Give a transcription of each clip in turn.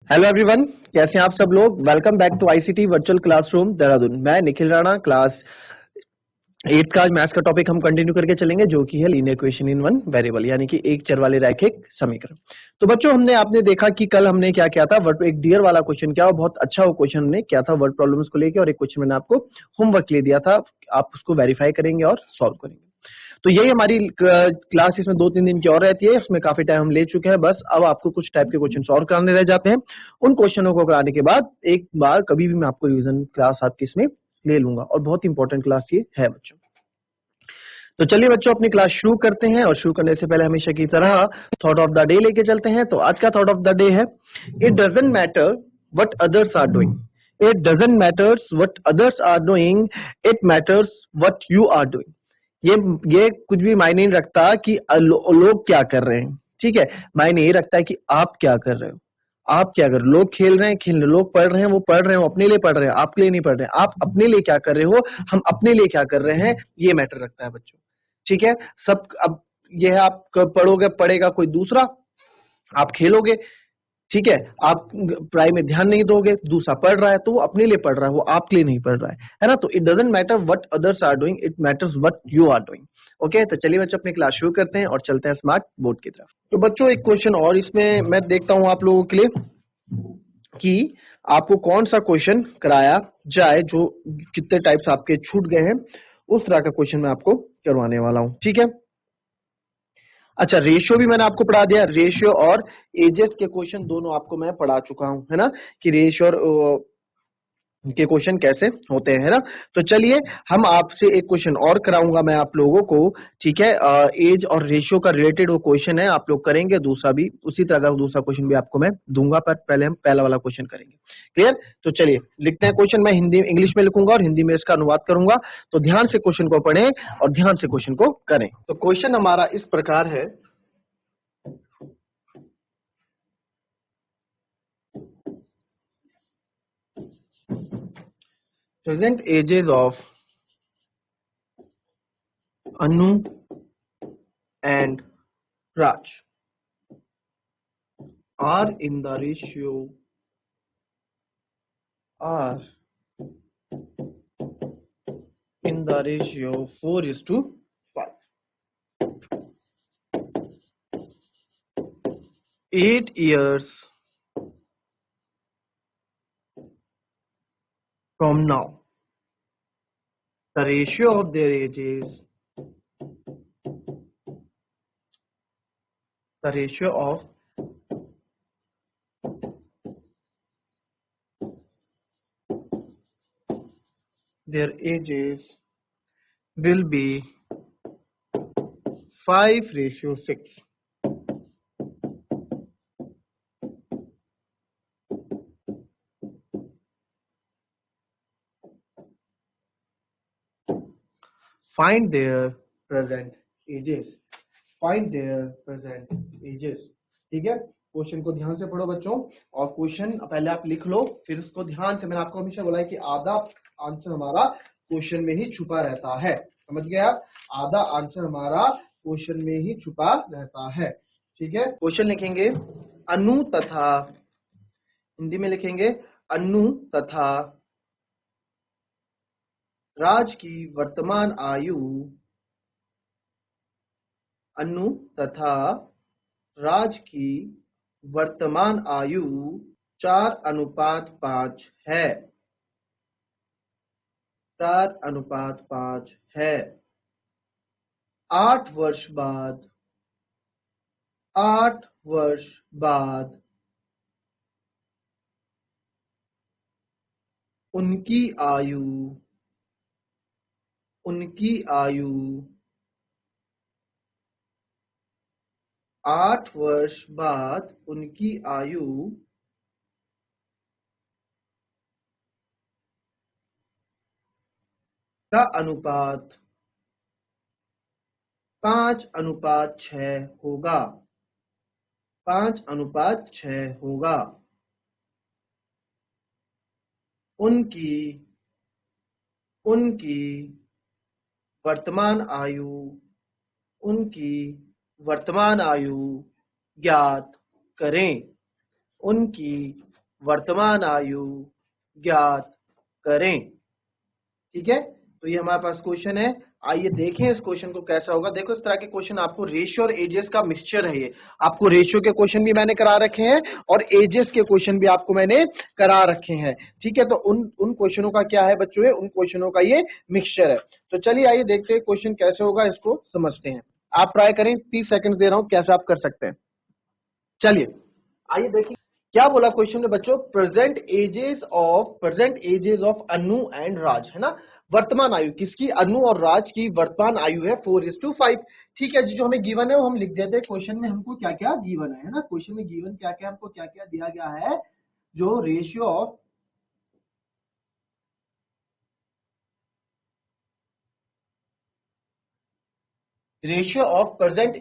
Hello everyone, कैसे हैं आप सब लोग। Welcome back to ICT virtual classroom Dehradun. मैं निखिल राणा, क्लास 8 का आज मैथ्स का टॉपिक हम कंटिन्यू करके चलेंगे, जो कि है linear equation in one variable, यानी कि एक चर वाले रैखिक समीकरण। तो बच्चों, आपने देखा कि कल हमने क्या किया था, वर्ड एक डियर वाला क्वेश्चन किया और बहुत अच्छा वो क्वेश्चन हमने किया था वर्ड प्रॉब्लम्स को लेकर, और एक क्वेश्चन मैंने आपको होमवर्क ले दिया था, आप उसको वेरीफाई करेंगे और सॉल्व करेंगे। तो यही हमारी क्लास इसमें 2-3 दिन की और रहती है, उसमें काफी टाइम हम ले चुके हैं। बस अब आपको कुछ टाइप के क्वेश्चन और कराने रह जाते हैं। उन क्वेश्चनों को कराने के बाद एक बार कभी भी मैं आपको रिवीजन क्लास आपकी इसमें ले लूंगा, और बहुत इंपॉर्टेंट क्लास ये है बच्चों। तो चलिए बच्चों, अपनी क्लास शुरू करते हैं, और शुरू करने से पहले हमेशा की तरह थॉट ऑफ द डे लेके चलते हैं। तो आज का थॉट ऑफ द डे है, it doesn't matter what others are doing, it doesn't matters what others are doing, it matters what you are doing. ये कुछ भी मायने नहीं रखता कि लोग क्या कर रहे हैं, ठीक है। मायने ये रखता है कि आप क्या कर रहे हो, आप क्या कर रहे हो। लोग खेल रहे हैं, खेल रहे, लोग पढ़ रहे हैं, वो पढ़ रहे हैं, वो अपने लिए पढ़ रहे हैं, आपके लिए नहीं पढ़ रहे हैं। आप अपने लिए क्या कर रहे हो, हम अपने लिए क्या कर रहे हैं, ये मैटर रखता है बच्चों, ठीक है। सब अब ये है, आप पढ़ोगे, पढ़ेगा कोई दूसरा, आप खेलोगे, ठीक है। आप पढ़ाई में ध्यान नहीं दोगे, दूसरा पढ़ रहा है तो वो अपने लिए पढ़ रहा है, वो आपके लिए नहीं पढ़ रहा है ना। तो it doesn't matter what others are doing, it matters what you are doing. Okay, तो चलिए बच्चों, अपनी क्लास शुरू करते हैं और चलते हैं स्मार्ट बोर्ड की तरफ। तो बच्चों, एक क्वेश्चन और इसमें मैं देखता हूं आप लोगों के लिए कि आपको कौन सा क्वेश्चन कराया जाए, जो कितने टाइप्स आपके छूट गए हैं, उस तरह का क्वेश्चन मैं आपको करवाने वाला हूं, ठीक है। अच्छा, रेशियो भी मैंने आपको पढ़ा दिया, रेशियो और एजेस के क्वेश्चन दोनों आपको मैं पढ़ा चुका हूं, है ना, कि रेशियो और के क्वेश्चन कैसे होते हैं, है ना। तो चलिए, हम आपसे एक क्वेश्चन और कराऊंगा मैं आप लोगों को, ठीक है। एज और रेशियो का रिलेटेड वो क्वेश्चन है, आप लोग करेंगे। दूसरा भी उसी तरह का दूसरा क्वेश्चन भी आपको मैं दूंगा, पर पहले हम पहला वाला क्वेश्चन करेंगे। क्लियर। तो चलिए लिखते हैं क्वेश्चन। मैं हिंदी इंग्लिश में लिखूंगा और हिंदी में इसका अनुवाद करूंगा, तो ध्यान से क्वेश्चन को पढ़ें और ध्यान से क्वेश्चन को करें। तो क्वेश्चन हमारा इस प्रकार है, present ages of Anu and Raj are in the ratio are in the ratio 4:5. 8 years from now, the ratio of their ages, the ratio of their ages will be 5:6. Find their present ages. Find their present ages. ठीक है। Question को ध्यान से पढ़ो बच्चों, और question पहले आप लिख लो, फिर उसको ध्यान से। मैंने आपको हमेशा बोला है कि आधा आंसर हमारा क्वेश्चन में ही छुपा रहता है, समझ गए आप। आधा आंसर हमारा क्वेश्चन में ही छुपा रहता है, ठीक है। क्वेश्चन लिखेंगे, अनु तथा, हिंदी में लिखेंगे, अनु तथा राज की वर्तमान आयु, अनु तथा राज की वर्तमान आयु 4:5 है, 4:5 है। 8 वर्ष बाद, 8 वर्ष बाद उनकी आयु, उनकी आयु 8 वर्ष बाद उनकी आयु का अनुपात 5:6 होगा, 5:6 होगा। उनकी, उनकी वर्तमान आयु, उनकी वर्तमान आयु ज्ञात करें, उनकी वर्तमान आयु ज्ञात करें। ठीक है, तो ये हमारे पास क्वेश्चन है। आइए देखें इस क्वेश्चन को कैसा होगा। देखो इस तरह के क्वेश्चन आपको रेशियो और एजेस का मिक्सचर है। ये आपको रेशियो के क्वेश्चन भी मैंने करा रखे हैं और एजेस के क्वेश्चन भी आपको मैंने करा रखे हैं। ठीक है, तो उन क्वेश्चनों का क्या है बच्चों, ये उन क्वेश्चनों का ये मिक्सचर है। तो चलिए आइए देखते हैं क्वेश्चन कैसे होगा, इसको समझते हैं। आप ट्राई करें, 30 सेकंड दे रहा हूं, कैसे आप कर सकते हैं। चलिए आइए देखिए क्या बोला क्वेश्चन में बच्चों। Present ages of Anu and Raj, है ना। वर्तमान आयु किसकी, अनु और राज की वर्तमान आयु है 4:5। ठीक है जी, जो हमें गिवन है वो हम लिख देते हैं। क्वेश्चन में हमको क्या क्या गिवन है ना, क्वेश्चन में गिवन क्या क्या हमको क्या क्या दिया गया है। जो ratio of present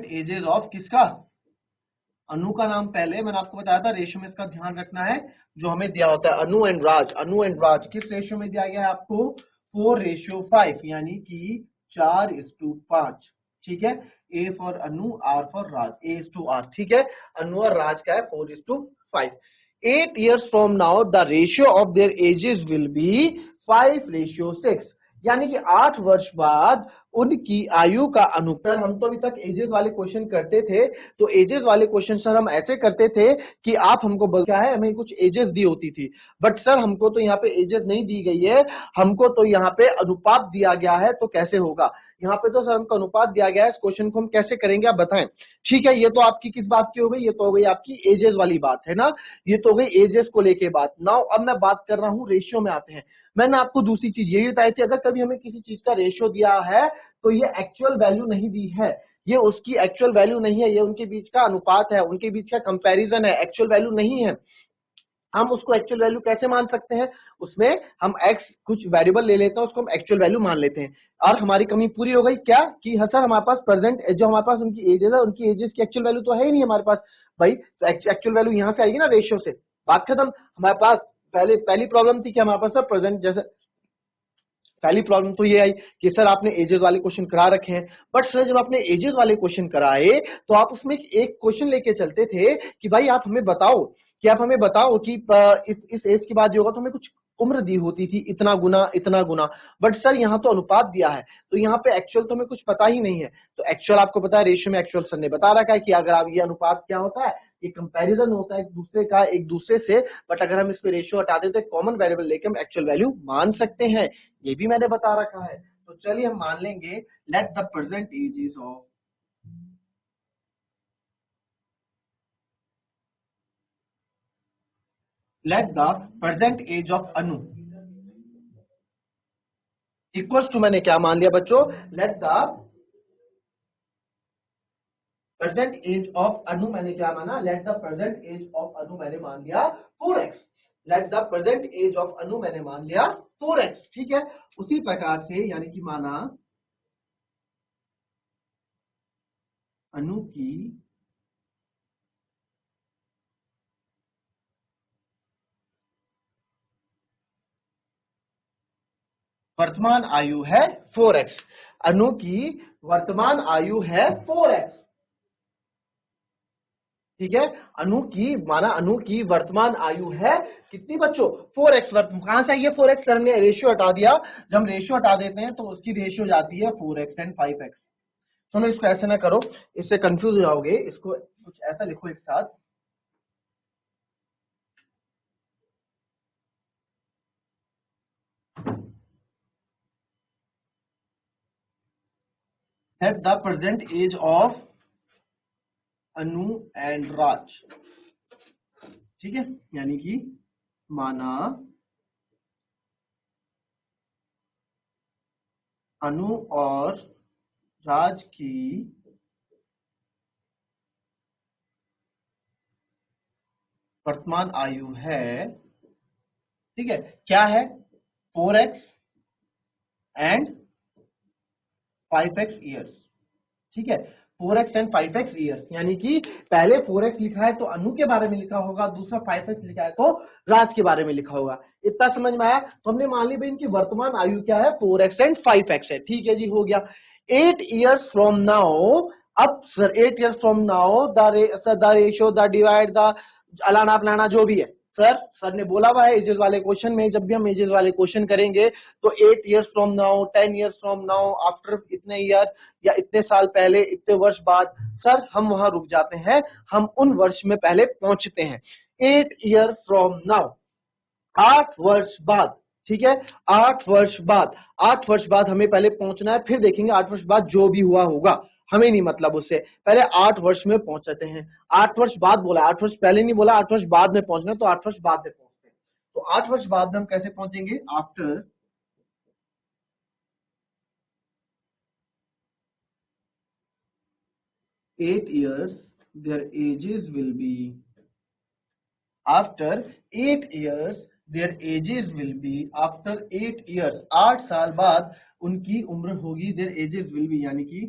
ages of किसका, अनु का नाम पहले मैंने आपको बताया था। रेशियो में इसका ध्यान रखना है, जो हमें दिया होता है अनु एंड राज किस रेशियो में दिया गया है आपको, 4:5, यानी कि 4:5। ठीक है, A for Anu, R for Raj, A:R। ठीक है, अनु और राज का है 4:5। 8 years from now the ratio of their ages will be 5:6, यानी कि 8 वर्ष बाद उनकी आयु का अनुपात। हम तो अभी तक एजेस वाले क्वेश्चन करते थे, तो एजेस वाले क्वेश्चन सर हम ऐसे करते थे कि आप हमको क्या है, हमें कुछ एजेस दी होती थी, बट सर हमको तो यहाँ पे एजेस नहीं दी गई है, हमको तो यहाँ पे अनुपात दिया गया है। तो कैसे होगा, यहाँ पे तो सर हमको अनुपात दिया गया है, इस क्वेश्चन को हम कैसे करेंगे आप बताएं। ठीक है, ये तो आपकी किस बात की हो गई, ये तो हो गई आपकी एजेस वाली बात, है ना। ये तो हो गई एजेस को लेके बात। नाउ अब मैं बात कर रहा हूँ रेशियो में आते हैं। मैंने आपको दूसरी चीज यही बताई थी, अगर कभी हमें किसी चीज का रेशियो दिया है तो ये एक्चुअल वैल्यू नहीं दी है, ये उसकी एक्चुअल वैल्यू नहीं है, ये उनके बीच का अनुपात है, उनके बीच का कंपैरिजन है, एक्चुअल वैल्यू नहीं है। हम उसको एक्चुअल वैल्यू कैसे मान सकते हैं, उसमें हम x कुछ वेरिएबल ले लेते हैं, उसको हम एक्चुअल वैल्यू मान लेते हैं। और हमारी कमी पूरी हो गई क्या, कि हाँ सर हमारे पास प्रेजेंट जो हमारे पास उनकी एजेस है, उनकी एजेस की एक्चुअल वैल्यू तो है ही नहीं हमारे पास भाई। तो एक्चुअल वैल्यू यहाँ से आएगी ना रेशियो से, बात खत्म। हमारे पास पहली प्रॉब्लम थी कि हमारे पास सर प्रेजेंट, जैसे पहली प्रॉब्लम तो ये आई कि सर आपने एजेस वाले क्वेश्चन करा रखे हैं, बट सर जब आपने एजेस वाले क्वेश्चन कराए तो आप उसमें एक क्वेश्चन लेके चलते थे कि भाई आप हमें बताओ कि इस एज के बाद जो होगा तो हमें कुछ उम्र दी होती थी, इतना गुना। बट सर यहाँ तो अनुपात दिया है, तो यहाँ पे एक्चुअल तो हमें कुछ पता ही नहीं है। तो एक्चुअल आपको पता है, रेशियो में एक्चुअल सर ने बता रखा है कि अगर आप ये अनुपात क्या होता है, ये कंपैरिजन होता है एक दूसरे से। बट अगर हम इस पे रेशियो हटा देते हैं, कॉमन वेरिएबल लेके हम एक्चुअल वैल्यू मान सकते हैं, ये भी मैंने बता रखा है। तो चलिए हम मान लेंगे, let the present ages of age of Anu equals to, मैंने क्या मान लिया बच्चों, let the present age of Anu, मैंने क्या माना, let the present age of Anu मैंने मान लिया 4x। Let the present age of Anu मैंने मान लिया 4x। ठीक है, उसी प्रकार से यानी कि माना अनु की वर्तमान आयु है 4x। अनु की वर्तमान आयु है 4x। ठीक है, अनु की वर्तमान आयु है कितनी बच्चों, 4x। कहां से आई है 4x, हमने रेशियो हटा दिया। जब हम रेशियो हटा देते हैं तो उसकी रेशियो जाती है 4x एंड 5x। चलो इसको ऐसे ना करो, इससे कंफ्यूज हो जाओगे, इसको कुछ ऐसा लिखो एक साथ। At the present age of Anu and Raj. ठीक है, यानी कि माना अनु और राज की वर्तमान आयु है, ठीक है, क्या है, 4x एंड 5x ईयर्स। ठीक है, 4x एंड 5x ईयर्स, यानी कि पहले 4x लिखा है तो अनु के बारे में लिखा होगा, दूसरा 5x लिखा है तो राज के बारे में लिखा होगा। इतना समझ में आया। तो हमने मान ली भाई इनकी वर्तमान आयु क्या है, 4x एंड 5x है। ठीक है जी, हो गया। 8 years from now, अब sir 8 years from now the ratio the divide the अलाना फलाना जो भी है। सर ने बोला हुआ है एजेस वाले क्वेश्चन में, जब भी हम एजेस वाले क्वेश्चन करेंगे तो 8 years from now, 10 years from now, after इतने ईयर या इतने साल पहले, इतने वर्ष बाद, सर हम वहां रुक जाते हैं, हम उन वर्ष में पहले पहुंचते हैं। 8 ईयर फ्रॉम नाउ, 8 वर्ष बाद, ठीक है, 8 वर्ष बाद, 8 वर्ष बाद हमें पहले पहुंचना है, फिर देखेंगे 8 वर्ष बाद जो भी हुआ होगा, हमें नहीं मतलब उससे, पहले 8 वर्ष में पहुंचते हैं। 8 वर्ष बाद बोला, 8 वर्ष पहले नहीं बोला, 8 वर्ष बाद में पहुंचना है, तो 8 वर्ष बाद में पहुंचते हैं। तो 8 वर्ष बाद में हम कैसे पहुंचेंगे? After 8 years their ages will be, after 8 years their ages will be, after 8 years 8 साल बाद उनकी उम्र होगी, their ages will be यानी कि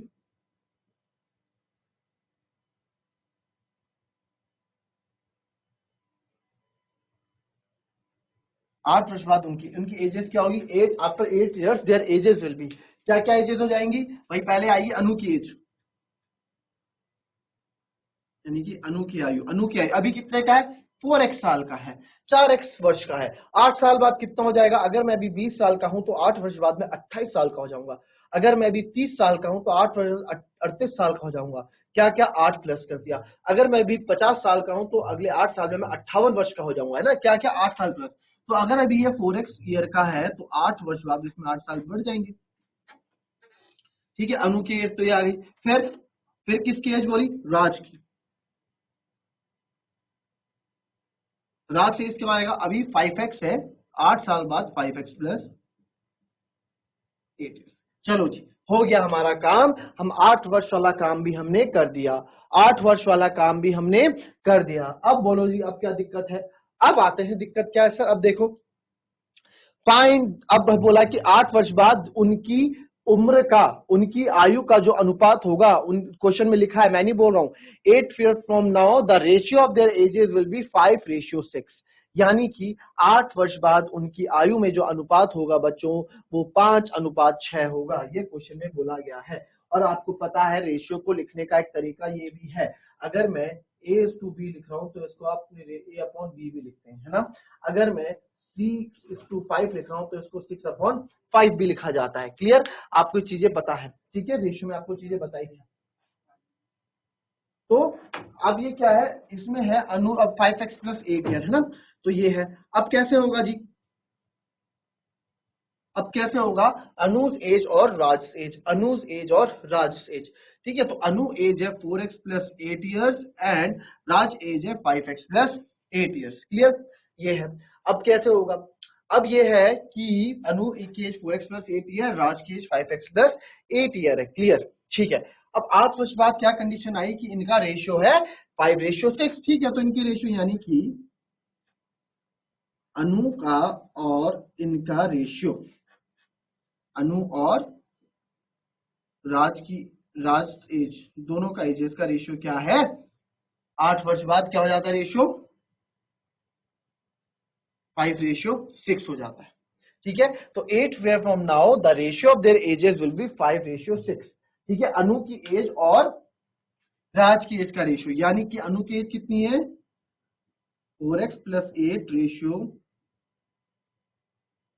8 वर्ष बाद उनकी एजेस क्या होगी? 8, after 8 years their ages will be, क्या क्या एजेस हो जाएंगी भाई? पहले आएगी अनु की एज, यानी कि अनु की आयु, अभी कितने का है? 4x साल का है, 4x वर्ष का है। 8 साल बाद कितना हो जाएगा? अगर मैं अभी 20 साल का हूं तो 8 वर्ष बाद में 28 साल का हो जाऊंगा। अगर मैं अभी 30 साल का हूं तो 8 वर्ष 38 साल का हो जाऊंगा। क्या क्या? 8 प्लस कर दिया। अगर मैं अभी 50 साल का हूं तो अगले 8 साल में मैं 58 वर्ष का हो जाऊंगा, है ना? क्या क्या? 8 साल प्लस। तो अगर अभी ये 4x ईयर का है तो 8 वर्ष बाद इसमें 8 साल बढ़ जाएंगे, ठीक है। अनु की एज तो ये आ गई। फिर किसकी एज बोली? राज की। राज से इसके आएगा, अभी 5x है, 8 साल बाद 5x प्लस 8। चलो जी, हो गया हमारा काम। हम 8 वर्ष वाला काम भी हमने कर दिया, 8 वर्ष वाला काम भी हमने कर दिया। अब बोलो जी, अब क्या दिक्कत है? अब आते हैं दिक्कत क्या है सर। अब देखो, फाइंड, अब बोला कि 8 वर्ष बाद उनकी उम्र का, उनकी आयु का जो अनुपात होगा, उन क्वेश्चन में लिखा है, मैं नहीं बोल रहा हूं। 8 years from now the ratio of their ages will be 5:6, यानी कि 8 वर्ष बाद उनकी आयु में जो अनुपात होगा बच्चों, वो 5:6 होगा। ये क्वेश्चन में बोला गया है। और आपको पता है रेशियो को लिखने का एक तरीका ये भी है, अगर मैं A:B लिख रहा हूं तो इसको आप A/B भी लिखते हैं, है ना? अगर मैं 3:5 लिख रहा हूं तो इसको 6/5 भी लिखा जाता है। क्लियर? आपको चीजें पता है, ठीक है? रेशियो में आपको चीजें बताई है। तो अब ये क्या है? इसमें है अनु, अब 5x प्लस 8 है ना? तो ये है। अब कैसे होगा जी? अब कैसे होगा? अनुज एज और राज एज, अनुज एज और राज एज, ठीक है। तो अनु एज है 4x plus 8 years and Raj age है 5x प्लस 8 ईयर्स। क्लियर? ये है। अब कैसे होगा? अब ये है कि अनु की एज 4x प्लस 8 ईयर, राज की एज 5x प्लस 8 ईयर है। क्लियर? ठीक है। अब 8 वर्ष बाद क्या कंडीशन आई कि इनका रेशियो है 5:6, ठीक है। तो इनके रेशियो यानी कि अनु का और इनका रेशियो, अनु और राज एज, दोनों का एजेस का रेशियो क्या है? 8 वर्ष बाद क्या हो जाता है रेशियो? 5:6 हो जाता है, ठीक है। तो 8 years from now the ratio of their ages will be 5:6, ठीक है। अनु की एज और राज की एज का रेशियो, यानी कि अनु की एज कितनी है? 4x plus 8 ratio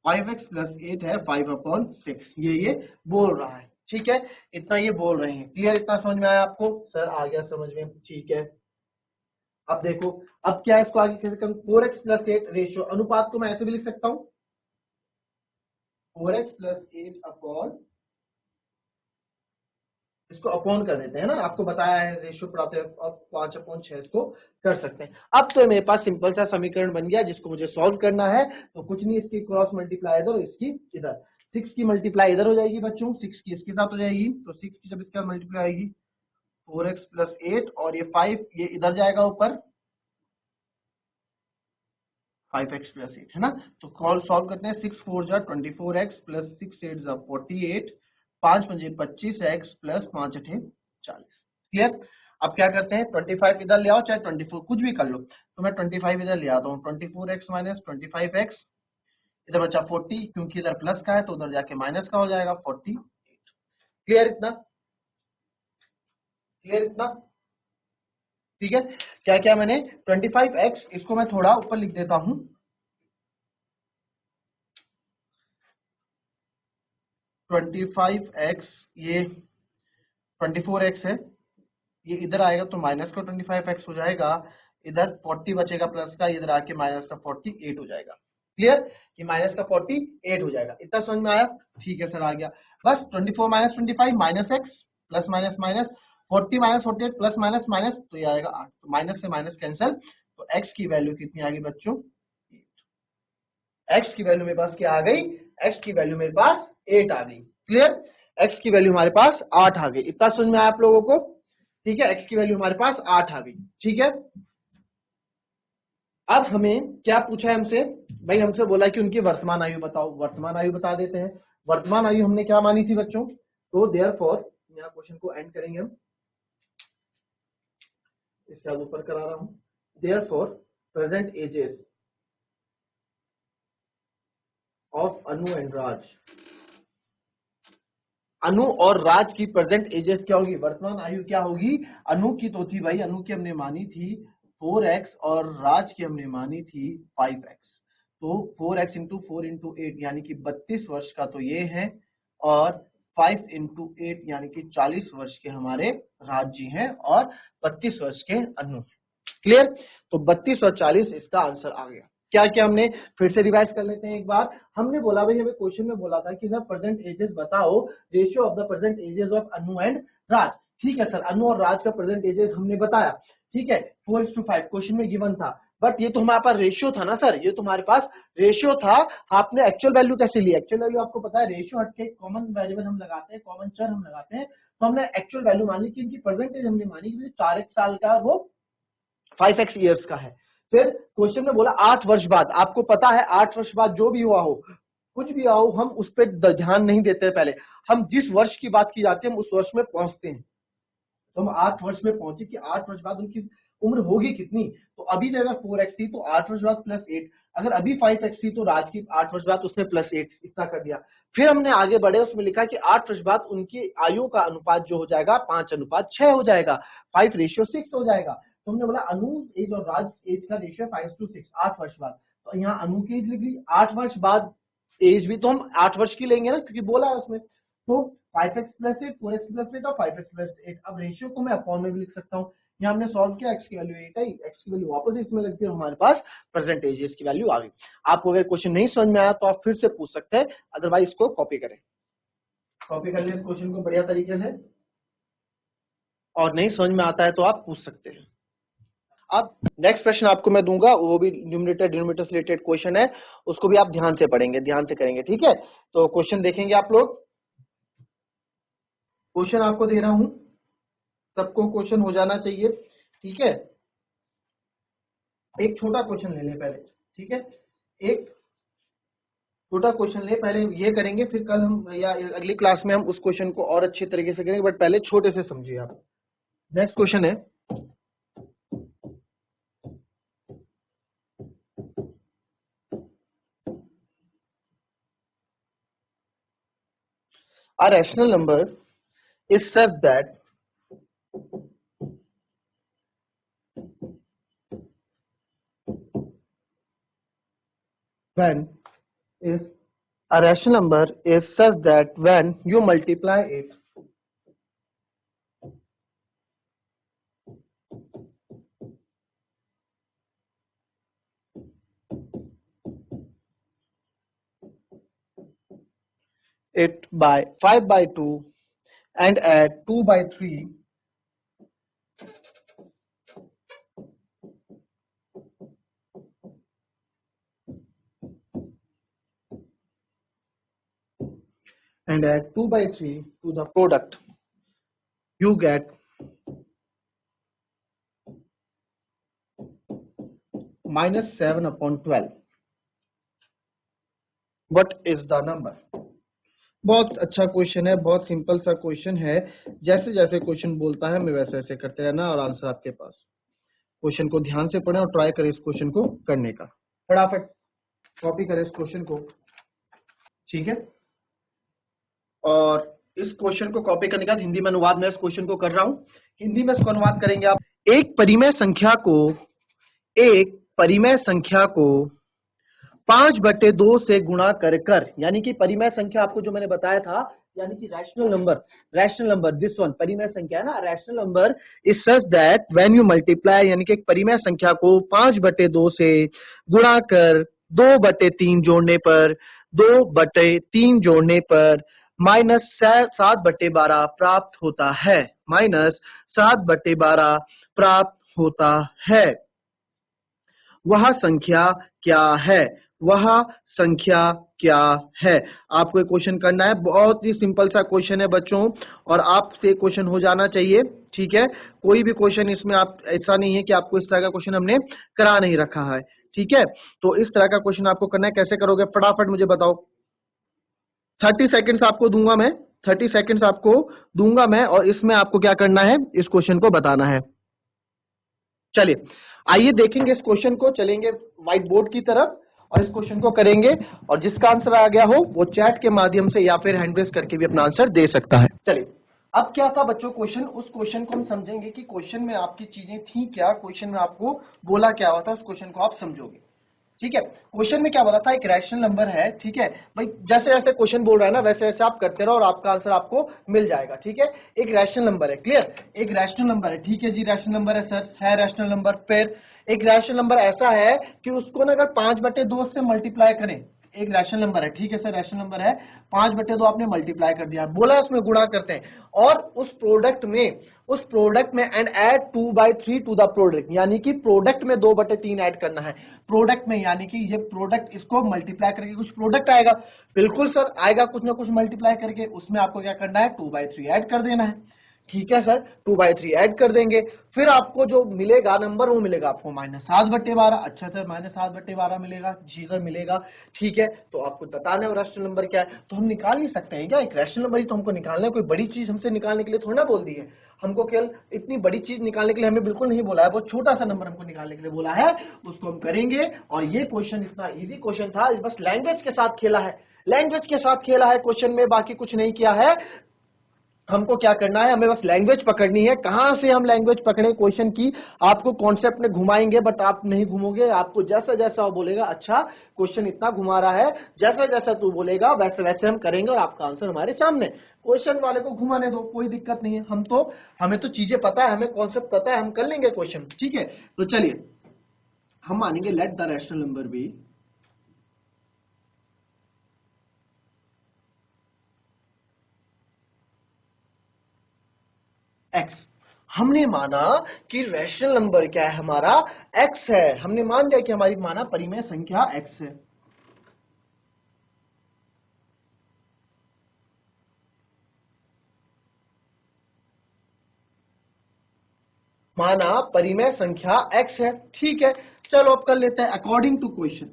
5x plus 8 है 5/6, ये बोल रहा है, ठीक है। इतना ये बोल रहे हैं। क्लियर? इतना समझ में आया आपको? सर आ गया समझ में, ठीक है। अब देखो, अब क्या है, इसको आगे कैसे करूं? 4x प्लस 8 रेशियो, अनुपात को मैं ऐसे भी लिख सकता हूं, 4x प्लस 8 अपॉन, इसको अपॉन कर देते हैं ना, आपको बताया है रेशियो पढ़ाते हैं। अब 5/6 इसको कर सकते हैं। अब तो मेरे पास सिंपल सा समीकरण बन गया जिसको मुझे सॉल्व करना है। तो कुछ नहीं, इसकी क्रॉस मल्टीप्लाई इधर और इसकी इधर, 6 की मल्टीप्लाई इधर हो जाएगी बच्चों, 6 की इसके साथ हो जाएगी, तो 6 की जब इसके मल्टीप्लाई आएगी 4x प्लस 8 और ये 5 ये इधर जाएगा ऊपर, 5x प्लस 8, है ना? तो कॉल सॉल्व करते हैं। 6 4 जा 24x प्लस 6 8 जा 48, 5 5 25x प्लस 5 8 40। क्लियर? अब क्या करते हैं, 25 इधर ले आओ, चाहे 24 कुछ भी कर लो। तो मैं 25 इधर ले आता हूँ, 24x माइनस 25x, इधर बचा 40, क्योंकि इधर प्लस का है तो उधर जाके माइनस का हो जाएगा 48। क्लियर इतना? क्लियर इतना? ठीक है, क्या क्या मैंने 25x, इसको मैं थोड़ा ऊपर लिख देता हूं, 25x, ये 24x है, ये इधर आएगा तो माइनस का 25x हो जाएगा, इधर 40 बचेगा प्लस का, इधर आके माइनस का 48 हो जाएगा। क्लियर, कि माइनस का 48 हो जाएगा। इतना समझ में आया? ठीक है सर, आ गया। बस 24 minus 25 minus x, plus minus minus 40 minus 48 plus minus minus, तो ये आएगा 8, तो माइनस से माइनस कैंसिल, तो x की वैल्यू कितनी आ गई बच्चों? x की वैल्यू मेरे पास क्या आ गई? x की वैल्यू मेरे पास 8 आ गई। क्लियर, x की वैल्यू हमारे पास 8 आ गई। इतना समझ में आया आप लोगों को? ठीक है, x की वैल्यू हमारे पास 8 आ गई। ठीक है, अब हमें क्या पूछा है हमसे? भाई हमसे बोला कि उनकी वर्तमान आयु बताओ, वर्तमान आयु बता देते हैं। वर्तमान आयु हमने क्या मानी थी बच्चों? तो देयरफॉर यहाँ क्वेश्चन को एंड करेंगे हम, इसके बाद ऊपर करा रहा हूं। Therefore present ages of Anu and Raj, Anu और राज की प्रेजेंट एजेस क्या होगी? वर्तमान आयु क्या होगी? अनु की तो थी भाई, अनु की हमने मानी थी 4x और राज की हमने मानी थी 5x, तो 4x इंटू 4 इंटू 8 यानी कि 32 वर्ष का तो ये है, और 5 इंटू 8 यानी कि 40 वर्ष के हमारे राज जी हैं, और 32 वर्ष के अनु। क्लियर, तो 32 और 40 इसका आंसर आ गया। क्या क्या हमने फिर से रिवाइज कर लेते हैं एक बार। हमने बोला भाई, हमें क्वेश्चन में बोला था कि सर प्रेजेंट एजेस बताओ, ratio of the present ages of Anu and Raj. ठीक है सर, अनु और राज का प्रेजेंट एजेस हमने बताया। ठीक है, 4:5 क्वेश्चन में गिवन था, बट ये तो हमारे पास रेशियो था ना सर, ये तो हमारे पास रेशियो था। आपने एक्चुअल वैल्यू कैसे ली? एक्चुअल वैल्यू आपको पता है, रेशियो हटके कॉमन वेरिएबल हम लगाते हैं, कॉमन चर हम लगाते हैं, तो हमने एक्चुअल वैल्यू मान ली कि इनकी प्रेजेंटेज हमने मानी कि 4x साल का वो 5x ईयर्स का है। फिर क्वेश्चन में बोला 8 वर्ष बाद, आपको पता है 8 वर्ष बाद जो भी हुआ हो, कुछ भी हो, हम उस पर ध्यान नहीं देते। पहले हम जिस वर्ष की बात की जाती है हम उस वर्ष में पहुंचते हैं, तो हम 8 वर्ष में पहुंचे कि 8 वर्ष बाद उनकी उम्र होगी कितनी। तो अभी जगह 4x थी तो 8 वर्ष बाद प्लस 8, अगर अभी 5x थी तो राज की 8 वर्ष बाद उसमें प्लस 8, इतना कर दिया। फिर हमने आगे बढ़े, उसमें लिखा कि 8 वर्ष बाद उनकी आयु का अनुपात जो हो जाएगा 5:6 हो जाएगा, 5:6 हो जाएगा। तो हमने बोला अनु एज और राज एज का रेशियो 5:6, 8 वर्ष बाद, तो यहाँ अनु की एज लिख ली। 8 वर्ष बाद एज भी तो हम 8 वर्ष की लेंगे ना, क्योंकि बोला है उसमें। तो 5x प्लस 8, 4x प्लस 8 और 5x प्लस 8। अब रेशियो को मैं अपॉन में भी लिख सकता हूँ। यहाँ हमने सॉल्व किया, x की वैल्यू 8 आई, x की वैल्यू वापस इसमें रख दी, हमारे पास प्रेजेंट एजेस की वैल्यू आ गई। आपको अगर क्वेश्चन नहीं समझ में आया तो आप फिर से पूछ सकते हैं, अदरवाइज इसको कॉपी करें, कॉपी कर ले इस क्वेश्चन को बढ़िया तरीके से, और नहीं समझ में आता है तो आप पूछ सकते हैं। अब नेक्स्ट प्रश्न आपको मैं दूंगा, वो भी न्यूमरेटर डिनोमिनेटर से रिलेटेड क्वेश्चन है, उसको भी आप ध्यान से पढ़ेंगे, ध्यान से करेंगे। ठीक है, तो क्वेश्चन देखेंगे आप लोग। क्वेश्चन आपको दे रहा हूं, सबको क्वेश्चन हो जाना चाहिए। ठीक है, एक छोटा क्वेश्चन ले लें पहले। ठीक है, एक छोटा क्वेश्चन ले, पहले ये करेंगे, फिर कल हम या अगली क्लास में हम उस क्वेश्चन को और अच्छे तरीके से करेंगे, बट पहले छोटे से समझिए आप। नेक्स्ट क्वेश्चन है, a rational number is such that when is a rational number is such that when you multiply it by 5/2 and add 2/3 and add 2/3 to the product, you get -7/12. What is the number? बहुत अच्छा question है, बहुत simple सा question है। जैसे जैसे question बोलता है हमें वैसे वैसे करते रहना, और आंसर आपके पास। क्वेश्चन को ध्यान से पढ़ें और ट्राई करें इस क्वेश्चन को करने का, फटाफट कॉपी करें इस क्वेश्चन को। ठीक है, और इस क्वेश्चन को कॉपी करने के बाद हिंदी में अनुवाद मैं इस क्वेश्चन को कर रहा हूं, हिंदी में इसको अनुवाद करेंगे आप। एक परिमेय संख्या को 5/2 से गुणा कर, यानी कि परिमेय संख्या आपको जो मैंने बताया था, यानी कि रैशनल नंबर दिस वन परिमेय संख्या है ना, rational number is such that when you multiply, यानी कि एक परिमेय संख्या को 5/2 से गुणा कर 2/3 जोड़ने पर -7/12 प्राप्त होता है। वह संख्या क्या है? आपको एक क्वेश्चन करना है, बहुत ही सिंपल सा क्वेश्चन है बच्चों, और आपसे क्वेश्चन हो जाना चाहिए, ठीक है। कोई भी क्वेश्चन इसमें आप ऐसा नहीं है कि आपको इस तरह का क्वेश्चन हमने करा नहीं रखा है, ठीक है। तो इस तरह का क्वेश्चन आपको करना है, कैसे करोगे फटाफट मुझे बताओ। 30 सेकंड्स आपको दूंगा मैं, 30 सेकंड्स आपको दूंगा मैं, और इसमें आपको क्या करना है, इस क्वेश्चन को बताना है। चलिए आइए देखेंगे इस क्वेश्चन को, चलेंगे व्हाइट बोर्ड की तरफ और इस क्वेश्चन को करेंगे, और जिसका आंसर आ गया हो वो चैट के माध्यम से या फिर हैंड रेज करके भी अपना आंसर दे सकता है। चलिए अब क्या था बच्चों क्वेश्चन, उस क्वेश्चन को हम समझेंगे कि क्वेश्चन में आपकी चीजें थी क्या, क्वेश्चन में आपको बोला क्या हुआ था, उस क्वेश्चन को आप समझोगे, ठीक है। क्वेश्चन में क्या बोला था, एक रैशनल नंबर है, ठीक है भाई, जैसे जैसे क्वेश्चन बोल रहा है ना वैसे वैसे आप करते रहो और आपका आंसर आपको मिल जाएगा, ठीक है। एक रैशनल नंबर है, क्लियर, एक रैशनल नंबर है, ठीक है जी, रैशनल नंबर है सर, है रैशनल नंबर। फिर एक रैशनल नंबर ऐसा है कि उसको ना अगर 5/2 से मल्टीप्लाई करें, एक रैशनल नंबर है, ठीक है सर, रैशनल नंबर है, 5/2 आपने मल्टीप्लाई कर दिया, बोला उसमें गुणा करते हैं, और उस प्रोडक्ट में and add 2/3 to the product, यानी कि प्रोडक्ट में 2/3 ऐड करना है, प्रोडक्ट में, यानी कि ये प्रोडक्ट इसको मल्टीप्लाई करके कुछ प्रोडक्ट आएगा, बिल्कुल सर आएगा कुछ ना कुछ मल्टीप्लाई करके, उसमें आपको क्या करना है, 2/3 ऐड कर देना है, ठीक है सर, 2/3 ऐड कर देंगे, फिर आपको जो मिलेगा नंबर वो मिलेगा आपको -7/12। अच्छा सर -7/12 मिलेगा, जी सर मिलेगा, ठीक है। तो आपको बताना है रैशनल नंबर क्या है, तो हम निकाल नहीं सकते हैं क्या, एक रैशनल नंबर ही तो हमको निकालना है, कोई बड़ी चीज हमसे निकालने के लिए थोड़ा ना बोल दी है, हमको केवल इतनी बड़ी चीज निकालने के लिए हमें बिल्कुल नहीं बोला है, बहुत छोटा सा नंबर हमको निकालने के लिए बोला है, उसको हम करेंगे। और ये क्वेश्चन इतना इजी क्वेश्चन था, बस लैंग्वेज के साथ खेला है, क्वेश्चन में, बाकी कुछ नहीं किया है। हमको क्या करना है, हमें बस लैंग्वेज पकड़नी है, कहां से हम लैंग्वेज पकड़े क्वेश्चन की, आपको कॉन्सेप्ट में घुमाएंगे, बट आप नहीं घूमोगे, आपको जैसा जैसा वो बोलेगा, अच्छा क्वेश्चन इतना घुमा रहा है, जैसा जैसा तू बोलेगा वैसे वैसे हम करेंगे, और आपका आंसर हमारे सामने। क्वेश्चन वाले को घुमाने दो, कोई दिक्कत नहीं है, हमें तो चीजें पता है, हमें कॉन्सेप्ट पता है, हम कर लेंगे क्वेश्चन, ठीक है। तो चलिए हम मानेंगे let the rational number be x। हमने माना कि रैशनल नंबर क्या है हमारा, x है, हमने मान लिया कि हमारी माना परिमेय संख्या x है। माना परिमेय संख्या x है, ठीक है। चलो अब कर लेते हैं according to question.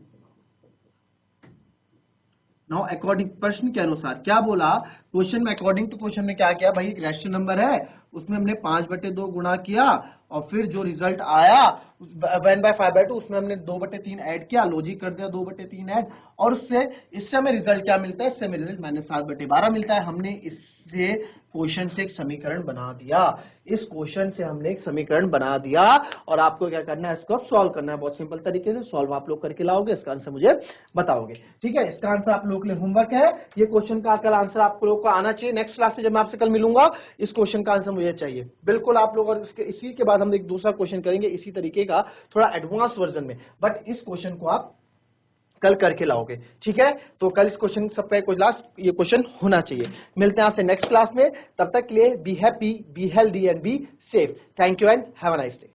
Now according, प्रश्न के अनुसार क्या बोला क्वेश्चन में, अकॉर्डिंग टू क्वेश्चन में क्या किया भाई, एक रैशनल नंबर है, उसमें हमने 5/2 गुणा किया, और फिर जो रिजल्ट आया 1/5/2, उसमें हमने 2/3 ऐड किया, लॉजिक कर दिया 2/3 ऐड, और इससे हमें रिजल्ट क्या मिलता है, इससे हमें रिजल्ट -7/12 मिलता है। हमने इससे क्वेश्चन से एक समीकरण बना दिया, इस क्वेश्चन से हमने एक समीकरण बना दिया, और आपको क्या करना है, इसको सॉल्व करना है, बहुत सिंपल तरीके से सॉल्व आप लोग करके लाओगे, इसका आंसर मुझे बताओगे, ठीक है। इसका आंसर आप लोगों के लिए होमवर्क है, ये क्वेश्चन का कल आंसर आप लोगों को आना चाहिए, नेक्स्ट क्लास में जब मैं आपसे कल मिलूंगा, इस क्वेश्चन का आंसर मुझे चाहिए बिल्कुल आप लोग, और इसी के बाद हम एक दूसरा क्वेश्चन करेंगे इसी तरीके का, थोड़ा एडवांस वर्जन में, बट इस क्वेश्चन को आप कल करके लाओगे, ठीक है। तो कल इस क्वेश्चन सब पे कोई लास्ट ये क्वेश्चन होना चाहिए। मिलते हैं आपसे नेक्स्ट क्लास में, तब तक के लिए be happy, be healthy and be safe. Thank you and have a nice day.